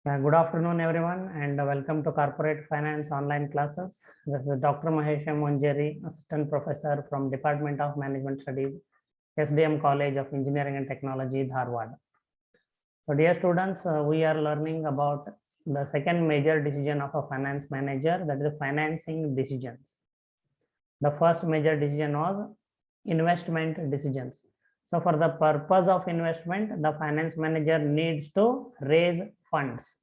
Good afternoon, everyone, and welcome to Corporate Finance online classes. This is Dr. Mahesh Monjeri, Assistant Professor from Department of Management Studies, SDM College of Engineering and Technology, Dharwad. So, dear students, we are learning about the second major decision of a finance manager, that is financing decisions. The first major decision was investment decisions. So, for the purpose of investment, the finance manager needs to raise funds.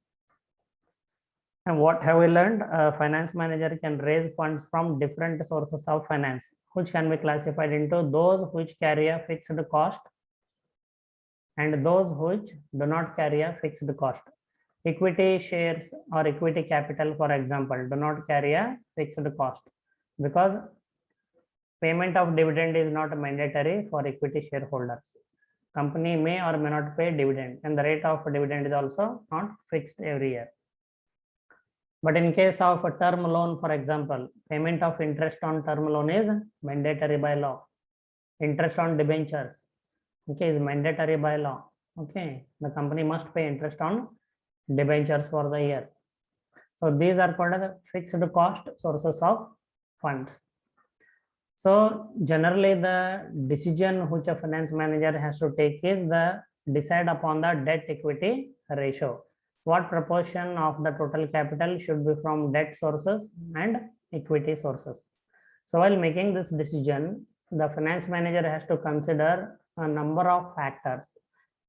And what have we learned? A finance manager can raise funds from different sources of finance, which can be classified into those which carry a fixed cost and those which do not carry a fixed cost. Equity shares or equity capital, for example, do not carry a fixed cost because payment of dividend is not mandatory for equity shareholders. Company may or may not pay dividend, and the rate of dividend is also not fixed every year. But in case of a term loan, for example, payment of interest on term loan is mandatory by law. Interest on debentures, okay, is mandatory by law. Okay, the company must pay interest on debentures for the year. So these are called as fixed cost sources of funds. So generally the decision which a finance manager has to take is the decide upon the debt equity ratio. What proportion of the total capital should be from debt sources and equity sources. So while making this decision, the finance manager has to consider a number of factors.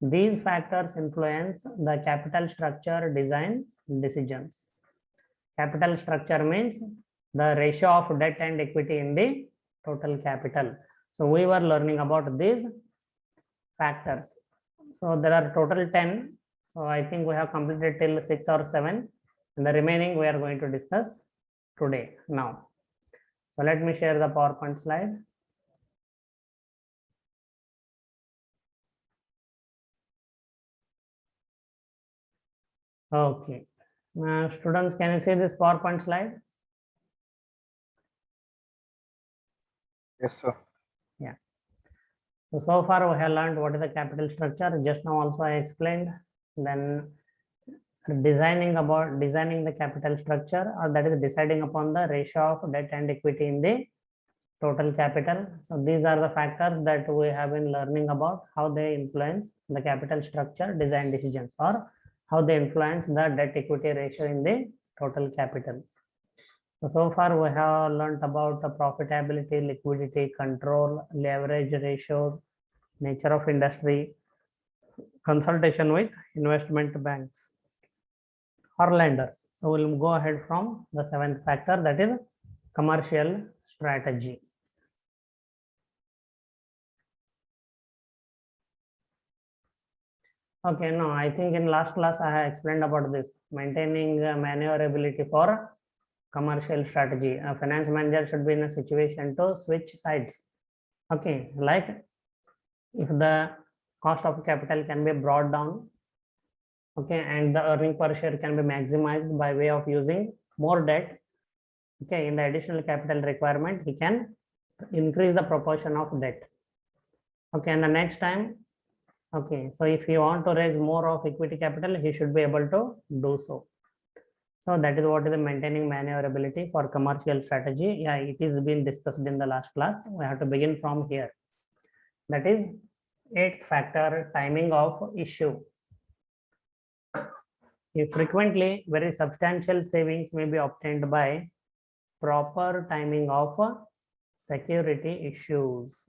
These factors influence the capital structure design decisions. Capital structure means the ratio of debt and equity in the total capital. So we were learning about these factors. So there are total 10. So I think we have completed till 6 or 7, and the remaining we are going to discuss today now. So let me share the PowerPoint slide. Okay. Students, can you see this PowerPoint slide? Yes, sir. Yeah. So far we have learned what is the capital structure. Just now also I explained. Then designing the capital structure, or that is deciding upon the ratio of debt and equity in the total capital. So these are the factors that we have been learning about, how they influence the capital structure design decisions, or how they influence the debt equity ratio in the total capital. So far we have learned about the profitability, liquidity, control, leverage ratios, nature of industry, consultation with investment banks or lenders. So we'll go ahead from the seventh factor, that is commercial strategy. Okay, no, I think in last class I have explained about this, maintaining maneuverability for commercial strategy. A finance manager should be in a situation to switch sides. Okay, like if the cost of capital can be brought down, okay, and the earning per share can be maximized by way of using more debt, okay, in the additional capital requirement he can increase the proportion of debt. Okay, and the next time, okay, so if you want to raise more of equity capital, he should be able to do so. So that is what is the maintaining maneuverability for commercial strategy. Yeah, it is been discussed in the last class. We have to begin from here. That is eighth factor, timing of issue. If frequently, very substantial savings may be obtained by proper timing of security issues.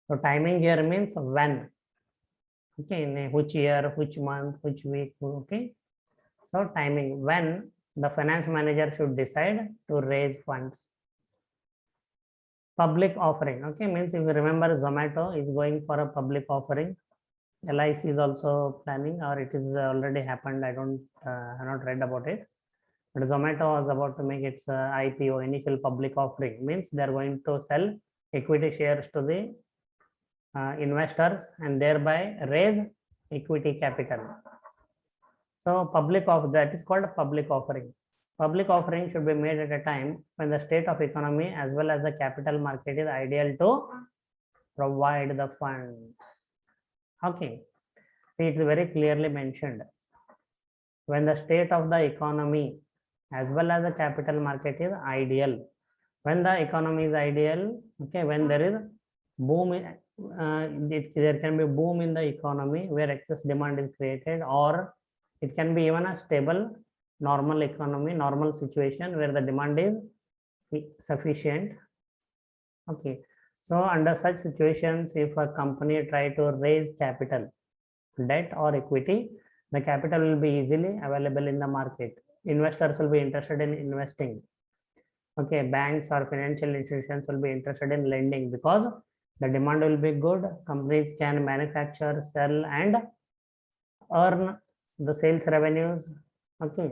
So timing here means when, okay, in which year, which month, which week, okay. So timing, when the finance manager should decide to raise funds. Public offering, okay, means if you remember Zomato is going for a public offering. LIC is also planning, or it is already happened. I have not read about it. But Zomato was about to make its IPO, initial public offering, means they are going to sell equity shares to the investors and thereby raise equity capital. So public of that is called a public offering. Public offering should be made at a time when the state of economy as well as the capital market is ideal to provide the funds. Okay, see, it is very clearly mentioned. when the state of the economy as well as the capital market is ideal. When the economy is ideal, okay, when there is boom, there can be boom in the economy where excess demand is created, or it can be even a stable normal economy, normal situation where the demand is sufficient. Okay, so under such situations, if a company try to raise capital, debt or equity, the capital will be easily available in the market. Investors will be interested in investing. Okay, banks or financial institutions will be interested in lending because the demand will be good. Companies can manufacture, sell, and earn the sales revenues, okay,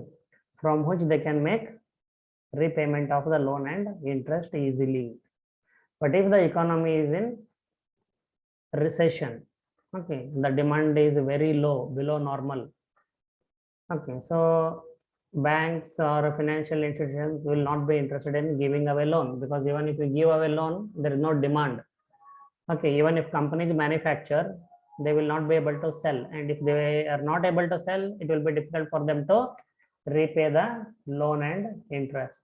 from which they can make repayment of the loan and interest easily. But if the economy is in recession, okay, the demand is very low, below normal. Okay, so banks or financial institutions will not be interested in giving away loan, because even if you give away loan, there is no demand. Okay, even if companies manufacture, they will not be able to sell, and if they are not able to sell, it will be difficult for them to repay the loan and interest.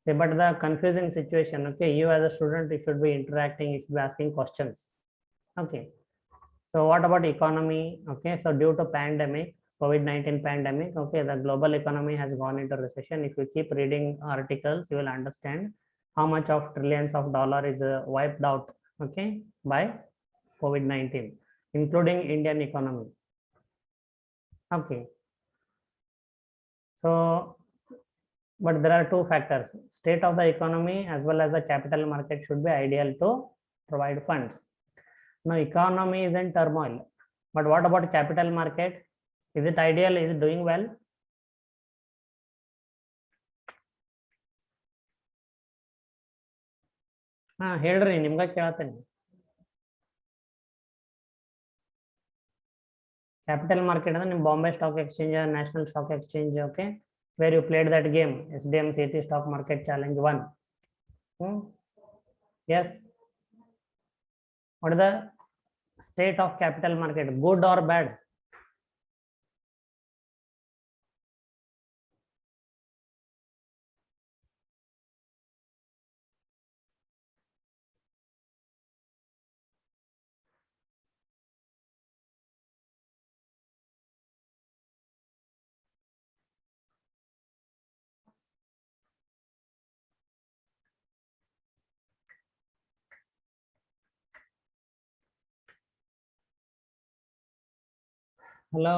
Say, but the confusing situation, okay, you as a student, you should be interacting, you should be asking questions. Okay, so what about economy? Okay, so due to pandemic, COVID-19 pandemic, okay, the global economy has gone into recession. If you keep reading articles, you will understand how much of trillions of dollar is wiped out, okay, by COVID-19, including Indian economy. Okay, so but there are two factors: state of the economy as well as the capital market should be ideal to provide funds. Now economy is in turmoil, but what about capital market? Is it ideal? Is it doing well? ಹೇಳ್ರಿ ನಿಮ್ಗೆ ಕೇಳತ್ತೇನೆ. Capital market ಅಂದ್ರೆ ನಿಮ್ Bombay stock exchange, national stock exchange, okay, where you played that game, SDM City Stock Market Challenge 1. Yes. What is the state of capital market? Good or bad? Hello,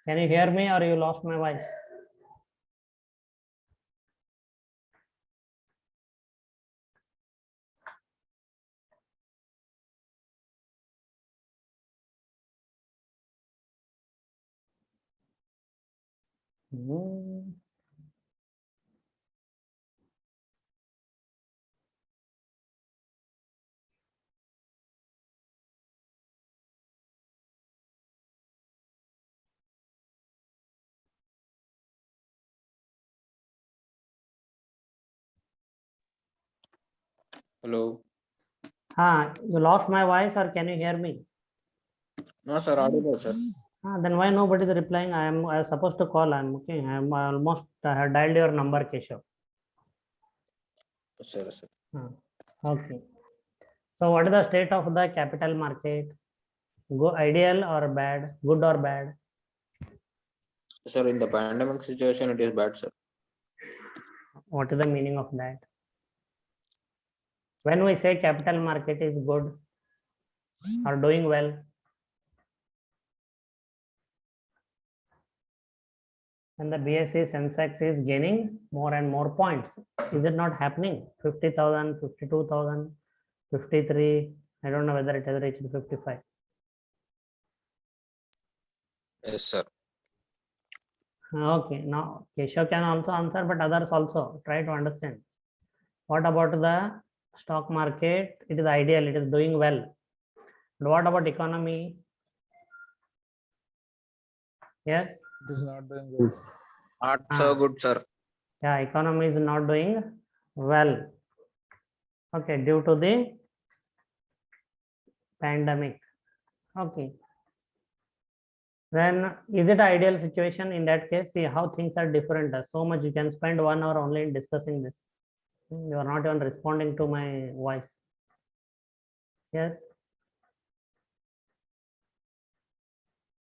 can you hear me or you lost my voice? Hello. You lost my voice or can you hear me? No, sir. Audible, sir. Then why nobody is replying? I was supposed to call. I'm okay. I'm almost have dialed your number, Keshav. Sir, sir. Okay. So what is the state of the capital market? Go ideal or bad? Good or bad? Sir, in the pandemic situation, it is bad, sir. What is the meaning of that? When we say capital market is good or doing well, and the BSE Sensex is gaining more and more points, is it not happening? 50,000, 52,000, 53. I don't know whether it has reached 55. Yes, sir. Okay, now Keshav can also answer, but others also try to understand. What about the stock market? It is ideal, it is doing well. But what about economy? Yes? It is not doing well. Not so good, sir. Yeah, economy is not doing well. Okay, due to the pandemic. Okay. then is it ideal situation? In that case, see how things are different. So much you can spend 1 hour only in discussing this. You are not even responding to my voice. Yes.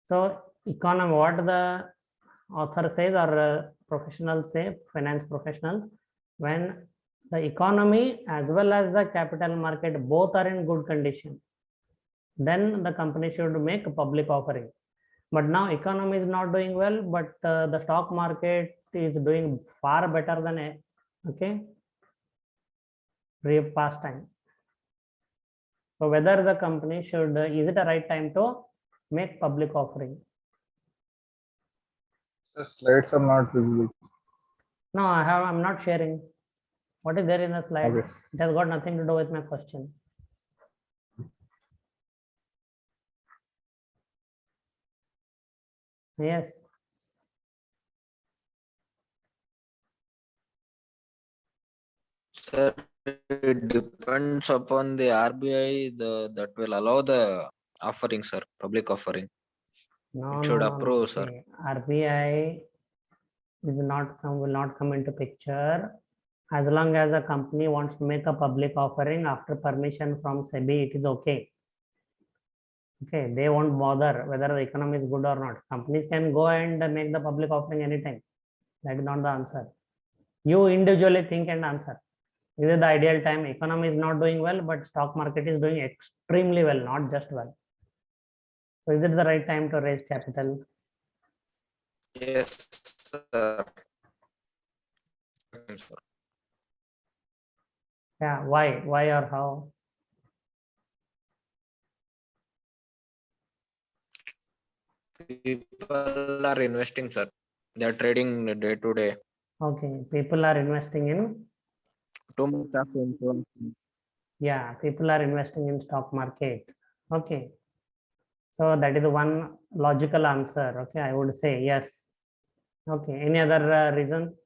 So economy, what the author says or professionals say, finance professionals, when the economy as well as the capital market both are in good condition, then the company should make a public offering. But now economy is not doing well, but the stock market is doing far better than past time. So whether the company should, is it a right time to make public offering? The slides are not visible. No, I'm not sharing. What is there in the slide? Okay. It has got nothing to do with my question. Yes. Sir, it depends upon the RBI that will allow the offering, sir, public offering. No, It should no, approve, no. sir. See, RBI will not come into picture as long as a company wants to make a public offering after permission from SEBI. It is okay. Okay, they won't bother whether the economy is good or not. Companies can go and make the public offering anytime. That is not the answer. You individually think and answer. Is it the ideal time? Economy is not doing well, but stock market is doing extremely well, not just well. So is it the right time to raise capital? Yes, sir. Yeah, why? Why or how? People are investing, sir. They are trading day to day. Okay, people are investing in, Too much of influence. yeah, people are investing in stock market. Okay. So that is the one logical answer. Okay, I would say yes. Okay, any other reasons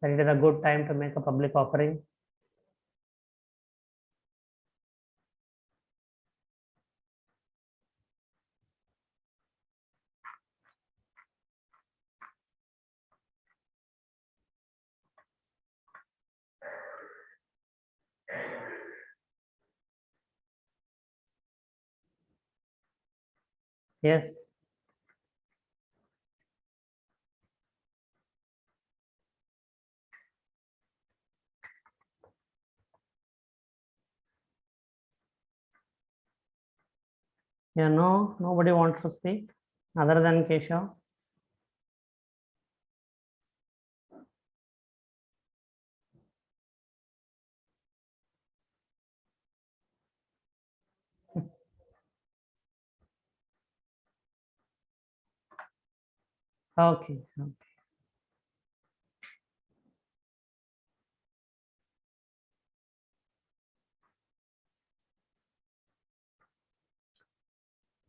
that it is a good time to make a public offering? Yes. Yeah, no, nobody wants to speak other than Keshav. Okay.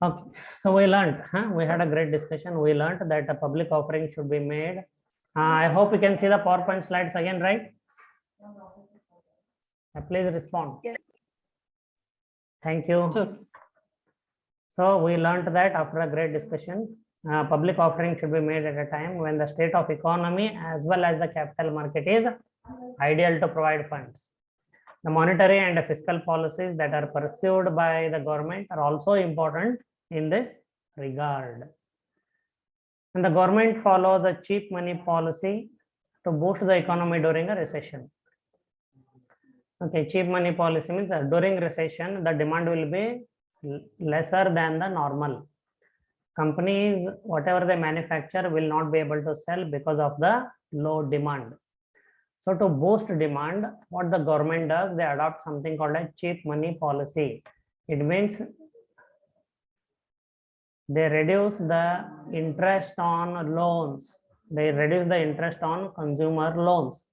Okay, so we learned, we had a great discussion. We learned that a public offering should be made. I hope you can see the PowerPoint slides again, right? Please respond. Yes. Thank you. Sir. So we learned that after a great discussion, public offering should be made at a time when the state of economy as well as the capital market is ideal to provide funds. The monetary and fiscal policies that are pursued by the government are also important in this regard. And the government follows a cheap money policy to boost the economy during a recession. Okay, cheap money policy means that during recession, the demand will be lesser than the normal. Companies, whatever they manufacture, will not be able to sell because of the low demand. So to boost demand, what the government does, they adopt something called a cheap money policy. It means they reduce the interest on loans. They reduce the interest on consumer loans.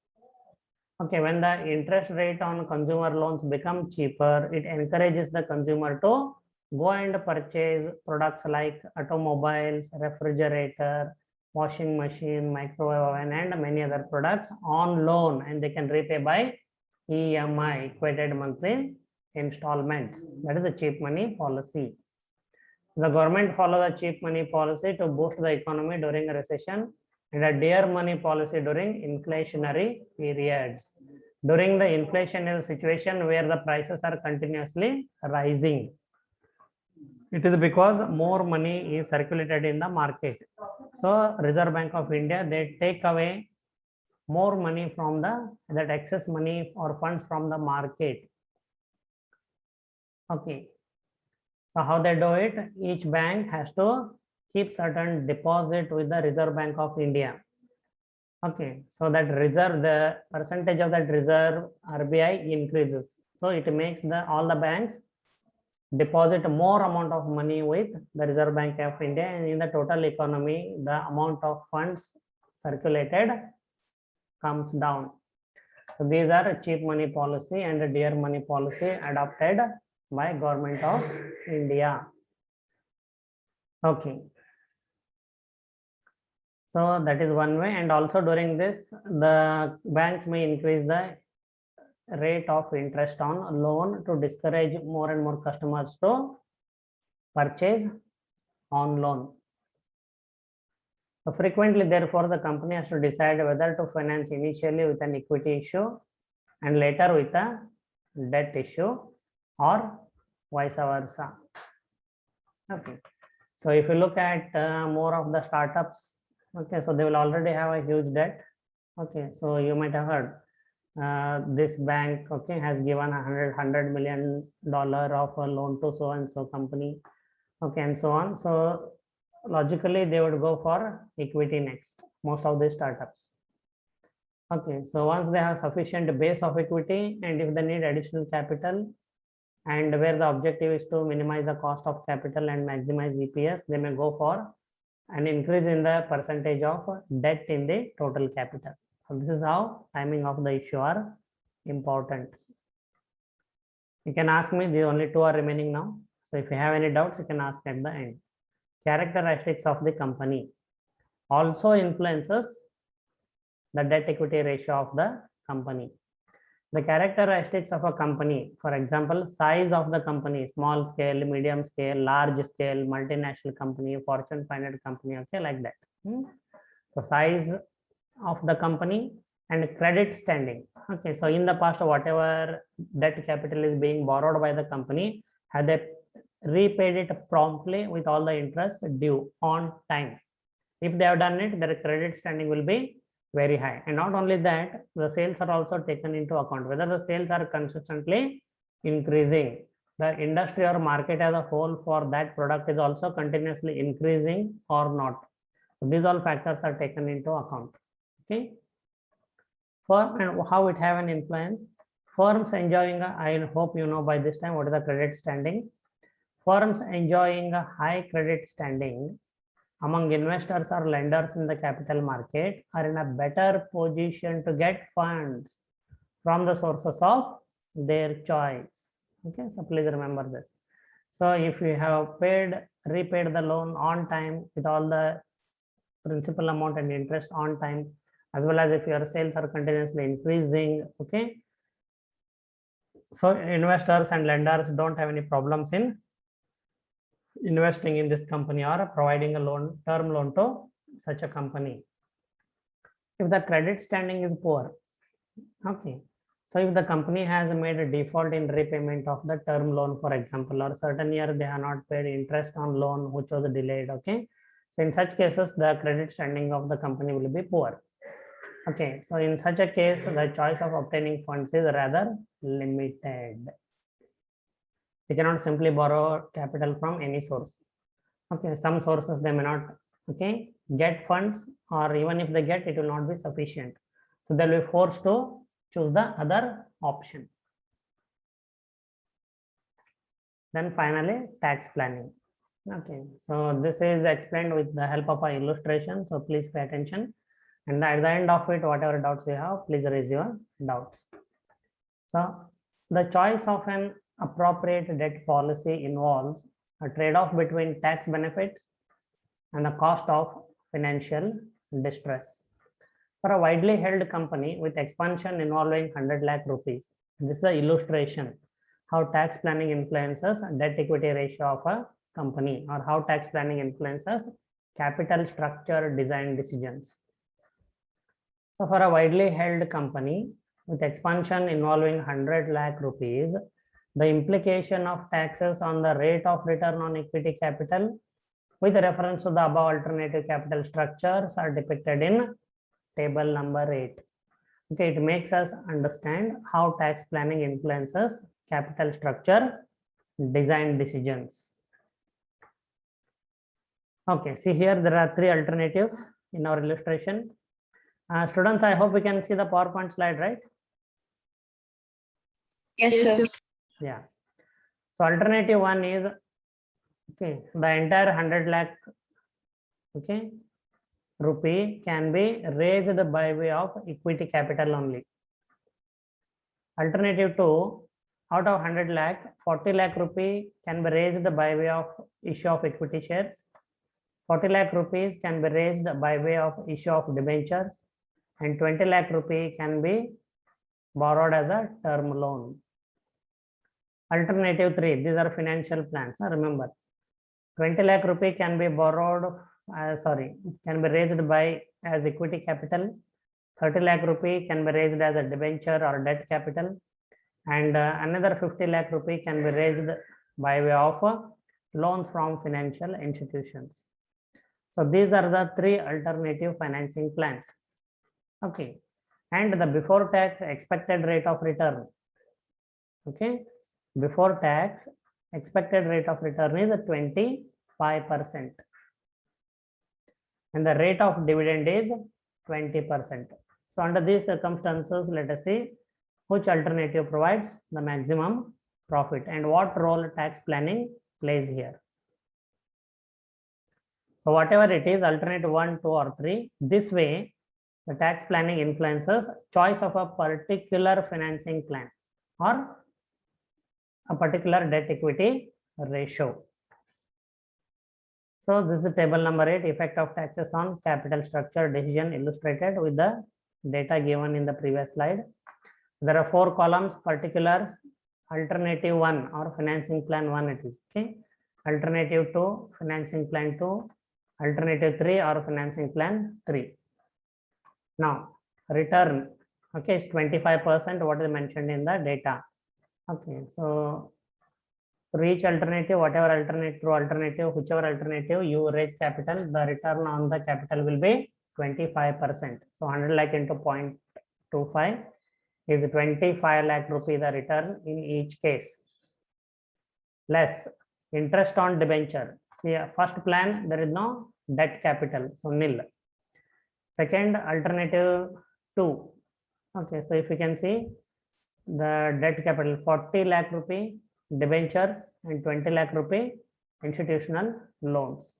Okay, when the interest rate on consumer loans become cheaper, it encourages the consumer to go and purchase products like automobiles, refrigerator, washing machine, microwave oven, and many other products on loan, and they can repay by EMI, equated monthly installments. That is the cheap money policy. The government follows a cheap money policy to boost the economy during a recession and a dear money policy during inflationary periods. During the inflationary situation where the prices are continuously rising, it is because more money is circulated in the market. So Reserve Bank of India, they take away more money from that excess money or funds from the market. Okay. So how they do it? Each bank has to keep certain deposit with the Reserve Bank of India. Okay, so that reserve, the percentage of that reserve RBI increases. So it makes all the banks deposit more amount of money with the Reserve Bank of India, and in the total economy, the amount of funds circulated comes down. So these are a cheap money policy and a dear money policy adopted by Government of India. Okay. So that is one way, and also during this, the banks may increase the rate of interest on loan to discourage more and more customers to purchase on loan. So frequently, therefore, the company has to decide whether to finance initially with an equity issue and later with a debt issue, or vice versa. Okay. So if you look at more of the startups, okay, so they will already have a huge debt. Okay, so you might have heard this bank, okay, has given $100 million of a loan to so and so company, okay, and so on. So logically, they would go for equity next, most of the startups. Okay, so once they have sufficient base of equity, and if they need additional capital, and where the objective is to minimize the cost of capital and maximize EPS, they may go for an increase in the percentage of debt in the total capital. So this is how timing of the issue are important. You can ask me, the only two are remaining now. So if you have any doubts, you can ask at the end. Characteristics of the company also influences the debt equity ratio of the company. The characteristics of a company, for example, size of the company, small scale, medium scale, large scale, multinational company, Fortune 500 company, okay, like that. So size of the company and credit standing. Okay, so in the past, whatever debt capital is being borrowed by the company, have they repaid it promptly with all the interest due on time? If they have done it, their credit standing will be very high. And not only that, the sales are also taken into account, whether the sales are consistently increasing, the industry or market as a whole for that product is also continuously increasing or not. So these all factors are taken into account. Okay. Firm and how it have an influence. Firms enjoying, I hope you know by this time what is the credit standing. Firms enjoying a high credit standing among investors or lenders in the capital market are in a better position to get funds from the sources of their choice. Okay, so please remember this. So if you have repaid the loan on time with all the principal amount and interest on time, as well as if your sales are continuously increasing, okay, so investors and lenders don't have any problems in investing in this company or providing a loan, term loan to such a company. If the credit standing is poor, okay, so if the company has made a default in repayment of the term loan, for example, or certain year they have not paid interest on loan which was delayed, okay, so in such cases the credit standing of the company will be poor. Okay, so in such a case the choice of obtaining funds is rather limited. They cannot simply borrow capital from any source. Okay, some sources they may not, okay, get funds, or even if they get, it will not be sufficient. So they'll be forced to choose the other option. Then finally, tax planning. Okay, so this is explained with the help of an illustration. So please pay attention. And at the end of it, whatever doubts you have, please raise your doubts. So the choice of an appropriate debt policy involves a trade-off between tax benefits and the cost of financial distress. For a widely held company with expansion involving 100 lakh rupees, this is an illustration how tax planning influences debt equity ratio of a company, or how tax planning influences capital structure design decisions. So for a widely held company with expansion involving 100 lakh rupees, the implication of taxes on the rate of return on equity capital with reference to the above alternative capital structures are depicted in table number 8. Okay, it makes us understand how tax planning influences capital structure design decisions. Okay, see here there are 3 alternatives in our illustration. Students, I hope we can see the PowerPoint slide, right? Yes, sir. Yeah. So alternative 1 is, okay, the entire 100 lakh, okay, rupee can be raised by way of equity capital only. Alternative 2, out of 100 lakh, 40 lakh rupee can be raised by way of issue of equity shares. 40 lakh rupees can be raised by way of issue of debentures, and 20 lakh rupee can be borrowed as a term loan. Alternative 3, these are financial plans. Remember, 20 lakh rupee can be borrowed, can be raised by as equity capital. 30 lakh rupee can be raised as a debenture or debt capital, and another 50 lakh rupee can be raised by way of loans from financial institutions. So these are the 3 alternative financing plans. Okay, and the before tax expected rate of return. Okay, before tax expected rate of return is 25%, and the rate of dividend is 20%. So under these circumstances, let us see which alternative provides the maximum profit and what role tax planning plays here. So whatever it is, alternative 1, 2, or 3, this way the tax planning influences choice of a particular financing plan or a particular debt equity ratio. So this is table number 8, effect of taxes on capital structure decision, illustrated with the data given in the previous slide. There are 4 columns: particulars, alternative 1 or financing plan 1 it is, okay, alternative 2, financing plan 2, alternative 3 or financing plan 3. Now return, okay, is 25%, what is mentioned in the data. Okay, so for each alternative, whatever alternate through alternative, whichever alternative you raise capital, the return on the capital will be 25%. So 100 lakh into 0.25 is 25 lakh rupee the return in each case, less interest on debenture. See, first plan there is no debt capital, so nil. Second, alternative 2. Okay, so if you can see the debt capital 40 lakh rupee debentures and 20 lakh rupee institutional loans.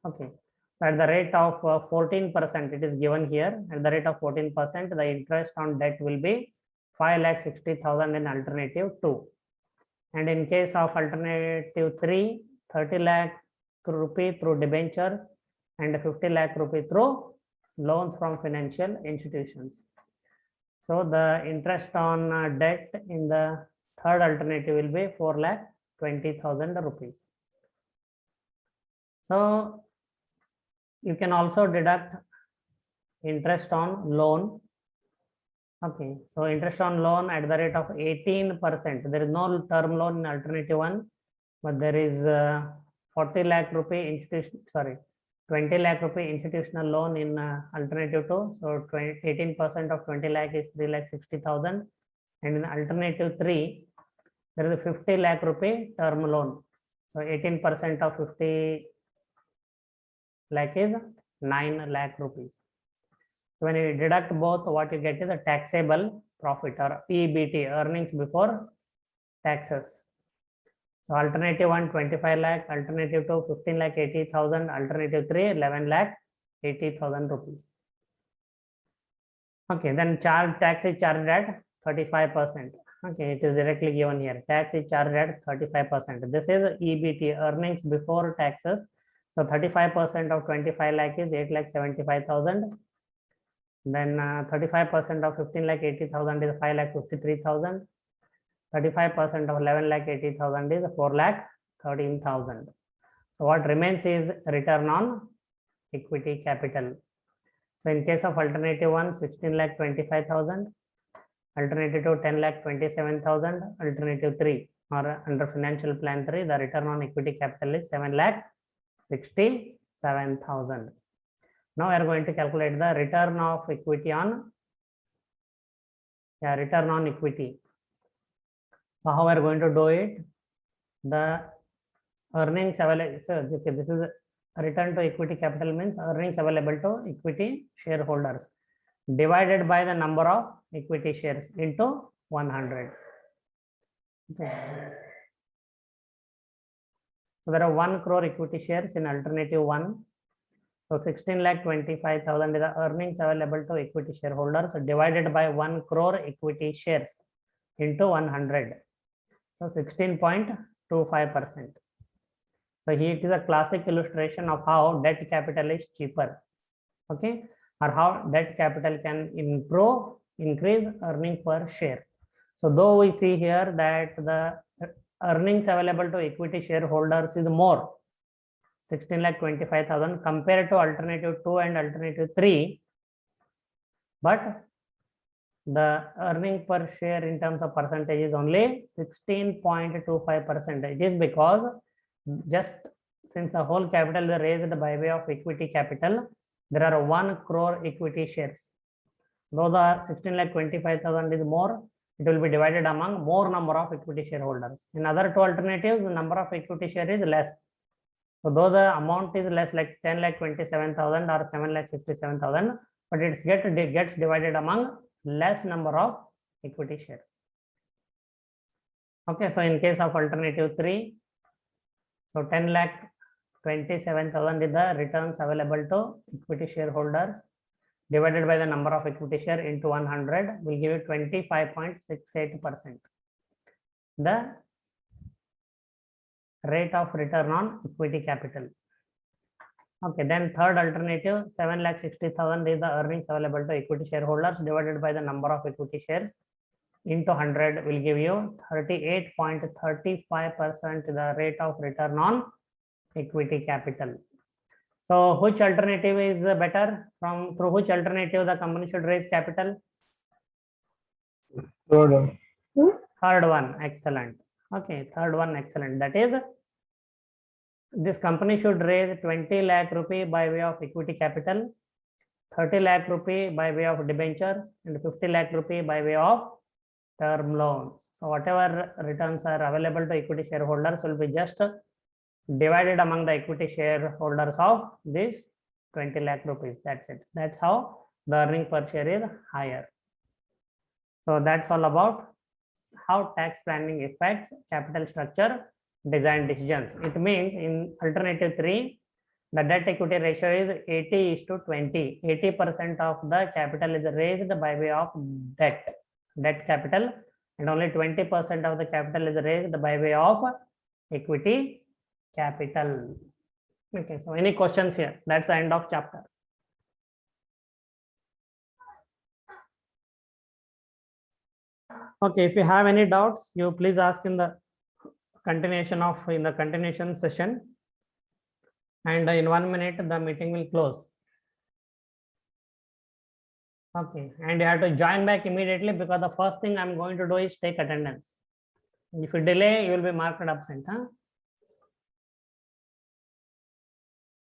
Okay, so at the rate of 14%, it is given here. At the rate of 14%, the interest on debt will be 5,60,000 in alternative 2. And in case of alternative 3, 30 lakh rupee through debentures and 50 lakh rupee through loans from financial institutions. So the interest on debt in the third alternative will be 4,20,000 rupees. So you can also deduct interest on loan. Okay, so interest on loan at the rate of 18%. There is no term loan in alternative 1, but there is 40 lakh rupee institution, 20 lakh rupee institutional loan in alternative 2. So 18% of 20 lakh is 3,60,000. And in alternative 3, there is a 50 lakh rupee term loan. So 18% of 50 lakh is 9 lakh rupees. So when you deduct both, what you get is a taxable profit or EBT, earnings before taxes. So alternative 1, 25 lakh, alternative 2, 15 lakh 80,000, alternative 3, 11 lakh 80,000 rupees. Okay, then tax is charged at 35%. Okay, it is directly given here. Tax is charged at 35%. This is EBT, earnings before taxes. So 35% of 25 lakh is 8,75,000. Then 35% of 15 lakh 80,000 is 5,53,000. 35% of 11 lakh 80,000 is 4,13,000. So what remains is return on equity capital. So in case of alternative 1, 16,25,000, alternative 2, 10,27,000, alternative 3 or under financial plan 3, the return on equity capital is 7,67,000. Now we are going to calculate the return of equity on return on equity. So how we are going to do it? The earnings available. So okay, this is return to equity capital means earnings available to equity shareholders divided by the number of equity shares into 100. Okay. So there are 1 crore equity shares in alternative 1. So 16,25,000 is the earnings available to equity shareholders divided by 1 crore equity shares into 100. So 16.25%. So here it is a classic illustration of how debt capital is cheaper. Okay, or how debt capital can increase earning per share. So though we see here that the earnings available to equity shareholders is more, 16,25,000 compared to alternative 2 and alternative 3, but the earning per share in terms of percentage is only 16.25%. It is because just since the whole capital is raised by way of equity capital, there are 1 crore equity shares. Though the 16,25,000 is more, it will be divided among more number of equity shareholders. In other 2 alternatives, the number of equity share is less. So though the amount is less, like 10,27,000 or 7,67,000, but it gets divided among less number of equity shares. Okay, so in case of alternative 3, so 10,27,000 is the returns available to equity shareholders divided by the number of equity share into 100 will give you 25.68%. The rate of return on equity capital. Okay, then third alternative, 7,60,000 is the earnings available to equity shareholders divided by the number of equity shares into 100 will give you 38.35% the rate of return on equity capital. So which alternative is better? Through which alternative the company should raise capital? Third one. Third one, excellent. Okay, third one, excellent. That is, this company should raise 20 lakh rupee by way of equity capital, 30 lakh rupee by way of debentures, and 50 lakh rupee by way of term loans. So whatever returns are available to equity shareholders will be just divided among the equity shareholders of this 20 lakh rupees. That's it. That's how the earning per share is higher. So that's all about how tax planning affects capital structure design decisions. It means in alternative 3, the debt equity ratio is 80:20. 80% of the capital is raised by way of debt capital, and only 20% of the capital is raised by way of equity capital. Okay, so any questions here? That's the end of chapter. Okay, if you have any doubts, you please ask in the continuation session, and in 1 minute the meeting will close. Okay, and you have to join back immediately, because the first thing I'm going to do is take attendance. If you delay, you will be marked absent.